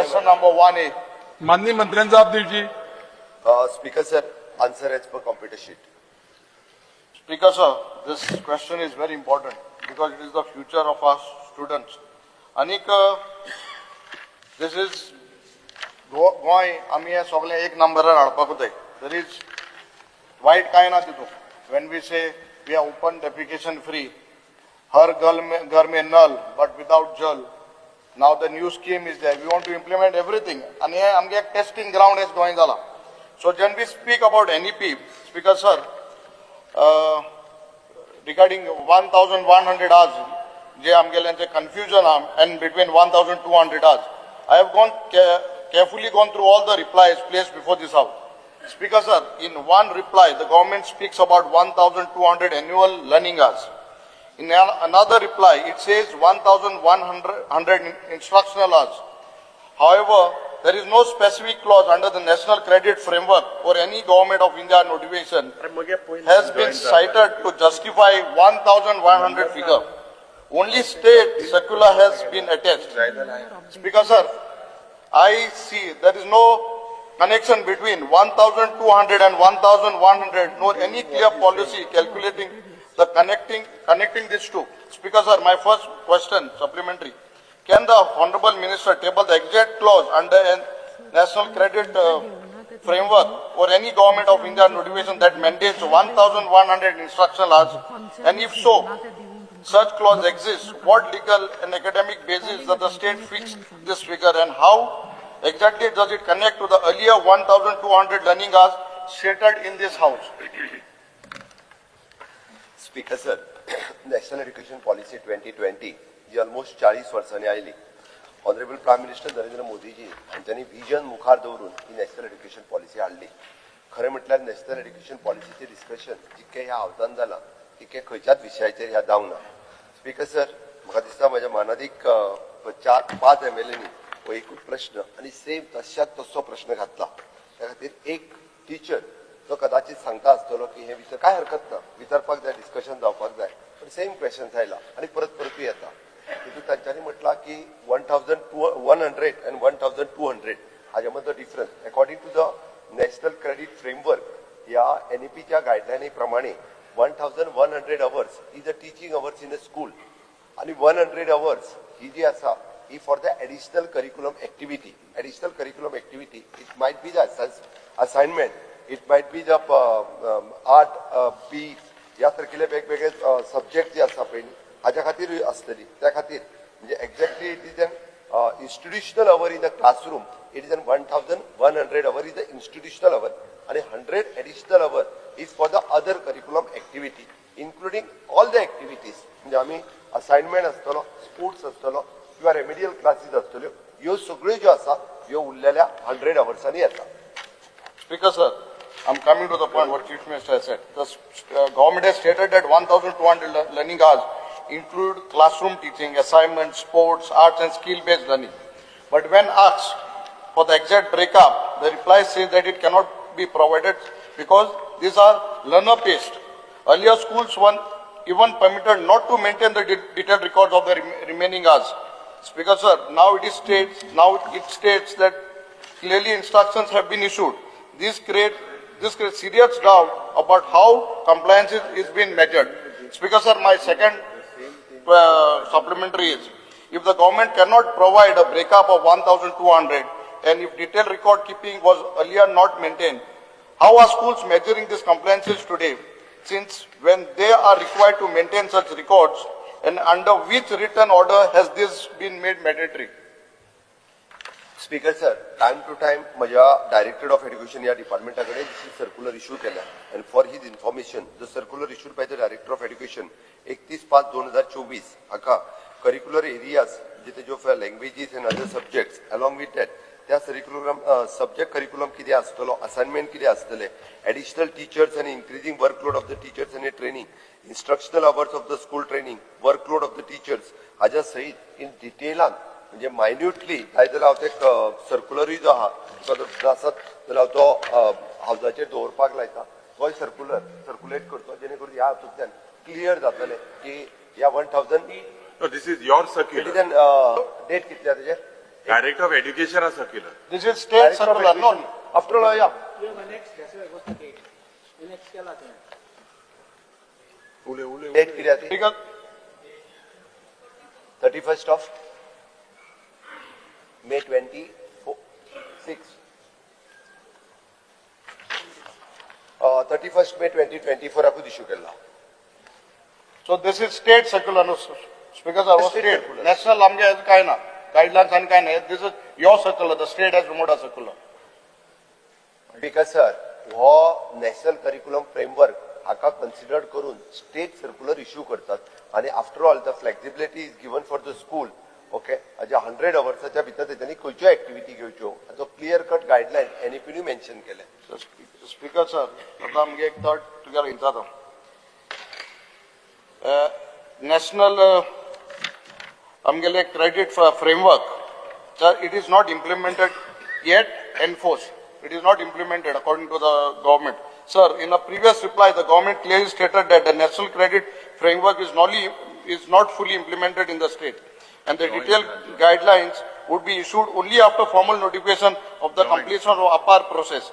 question number 1A. माननीय मंत्र्यांचा आप दीजिए. Speaker sir, answer as per computer sheet. Speaker sir, this question is very important because it is the future of our students. Anik, this is गोय आम्ही हे सगळे एक नंबरार हाडपाक जाय. There is वाईट काय ना तितून. When we say we are open defecation free, हर घर में नल but without jal. Now the new scheme is there. We want to implement everything. And here आमगे एक testing ground is going जाला. So when we speak about NEP, Speaker sir, regarding 1,100 hours, जे आमगे confusion and between 1,200 hours, I have carefully gone through all the replies placed before this house. Speaker sir, in one reply, the government speaks about 1,200 annual learning hours. In another reply, it says 1,100 instructional hours. However, there is no specific clause under the National Credit Framework or any Government of India notification has been cited to justify 1,100 figure. Only state circular has been attached. Speaker sir, I see there is no connection between 1,200 and 1,100, nor any clear policy calculating the connecting these two. Speaker sir, my first question, supplementary. Can the Honorable Minister table the exact clause under a National Credit Framework or any Government of India notification that mandates 1,100 instructional hours? And if so, such clause exists, what legal and academic basis does the state fix this figure, and how exactly does it connect to the earlier 1,200 learning hours stated in this house? Speaker sir, National Education Policy 2020 जी almost 40 वर्सांनी आयली. Honourable prime minister Narendra Modiji हांच्यांनी vision मुखार दवरून ही national education policy हाडली. खरें म्हटल्यार नॅशनल एड्युकेशन पॉलिसीचें डिस्कशन जितकें ह्या हावसान जालां तितकें खंयच्याच विशयाचेर ह्या जावंक ना. स्पीकर सर, म्हाका दिसता म्हज्या मानादीक 4-5 MLAंनी हो एकूच प्रश्न आनी सेम तशाच तसो प्रश्न घातला. त्या खातीर एक टीचर तो कदाचित सांगता आसतलो की हे काय हरकत ना, विचारपाक जाय, डिस्कशन जावपाक जाय, पण सेम क्वेश्चन्स आयला आनी परत परतूय येता. तितून तांच्यांनी म्हटलां की 1,100 and 1,200 हाच्या मदलो difference according to the national credit framework ह्या NEPच्या गायडलायनी प्रमाणे 1,100 hours is the teaching hours in a school आणि 100 hours ही जी आसा ही for the additional curriculum activity. Additional curriculum activity it might be the assignment, it might be the art, P ह्या सारकिले वेगवेगळे सब्जेक्ट जे आसा पळय हाच्या खातीर आसतली. त्या खातीर म्हणजे exactly it is an institutional hour in the classroom. It is an 1,100 hour is the institutional hour आणि 100 additional hour is for the other curriculum activity including all the activities. म्हणजे आम्ही असाइनमेंट आसतलो, स्पोर्ट्स आसतलो किंवा remedial classes आसतल्यो, ह्यो सगळ्यो ज्यो आसा ह्यो उरलेल्या 100 hours येता. Speaker sir, I'm coming to the point what Chief Minister has said. The government has stated that 1,200 learning hours include classroom teaching, assignments, sports, arts and skill-based learning. But when asked for the exact breakup, the reply says that it cannot be provided because these are learner-paced. Earlier schools were even permitted not to maintain the detailed records of the remaining hours. Speaker sir, now it states that clearly instructions have been issued. This creates serious doubt about how compliance is being measured. Speaker sir, my second supplementary is, if the government cannot provide a breakup of 1,200 and if detailed record keeping was earlier not maintained, how are schools measuring these compliances today? Since when they are required to maintain such records, and under which written order has this been made mandatory? Speaker sir, time to time म्हज्या director of education ह्या डिपार्टमेंटाकडे circular issue केला. And for his information the circular issued by the director of education 31/5/2024 हाका curricular areas जिथे जो languages and other subjects along with that त्या subject curriculum कितें आसतलो, असाइनमेंट कितें आसतले, एडिशनल टीचर्स आनी increasing workload of the teachers आनी training, instructional hours of the school training, workload of the teachers हाच्या सहित इन डिटेलान म्हणजे मायन्युटली काय जाल्यार हांव ते सर्क्युलरूय जो आहा आसत जाल्यार हांव तो हावजाचेर दवरपाक लायता. तो सर्क्युलेट करतो जेणे करून ह्या हातूंतल्यान क्लियर जातलें की ह्या 1,000 this is your circular. Date कितल्या तेजे Director of Education has circular. This is state circular, no? After all या डेट किती आहे Because 31st of May 26. 31st May 2024 aku issue केला. so this is state circular, no? Speaker sir, was State state. circular. National आमगे काय ना guidelines आणि काय नाही. This is your circular. The state has removed a circular. Because sir, हो national curriculum framework हाका consider करून स्टेट सर्क्युलर इश्यू करतात आणि after all the flexibility is given for the school. Okay, हाज्या 100 अवर्साच्या भितर तेच्यांनी खंयच्यो एक्टिविटी घेवच्यो हाचो क्लियर कट गायडलायन एनईपीनी मेन्शन केले. So, Speaker sir, आता आमगे एक third together in that. National आमगेले credit framework, sir, it is not implemented yet enforced. It is not implemented according to the government. Sir, in a previous reply, the government clearly stated that the national credit framework is not fully implemented in the state, and the detailed guidelines would be issued only after formal notification of the completion of APAR process.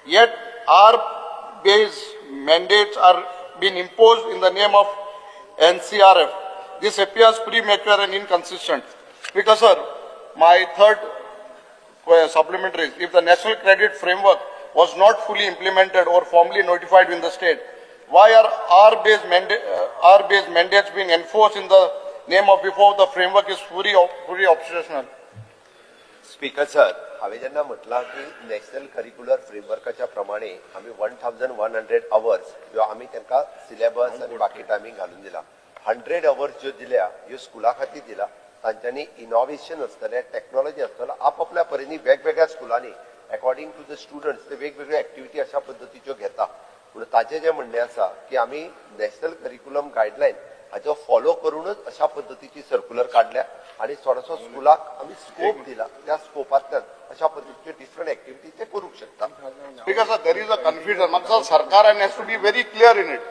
Yet, R-based mandates are being imposed in the name of NCRF. This appears premature and inconsistent. Speaker sir, my third supplementary is, if the national credit framework was not fully implemented or formally notified in the state, why are R-based mandates being enforced in the name of before the framework is fully operational? Speaker sir, हांवें जेन्ना म्हटलां की national curricular फ्रेमवर्काच्या प्रमाणे आमी 1100 hours ह्यो आमी तांकां syllabus आनी बाकी टायमींग घालून दिला. 100 अवर्स ज्यो दिल्या ह्यो स्कुला खातीर दिला. तांच्यांनी इनोव्हेशन आसतलें, टेक्नॉलॉजी आसतलो, आपापल्या परींनी वेगवेगळ्या स्कुलांनी अकॉर्डिंग टू द स्टुडंट्स ते वेगवेगळ्यो एक्टिविटी अशा पद्दतीच्यो घेता. पूण ताचें जें म्हणणें आसा की आमी नॅशनल करिक्युलम गायडलायन हाचो फॉलो करूनच अशा पद्दतीची सर्क्युलर काढल्या आणि थोडोसो स्कुलाक आमी स्कोप दिला. त्या स्कोपांतल्यान अशा पद्दतीच्यो डिफरंट एक्टिविटी ते करूंक शकता. Speaker sir, there is a confusion. Matlab, Sarkar has to be very clear in it.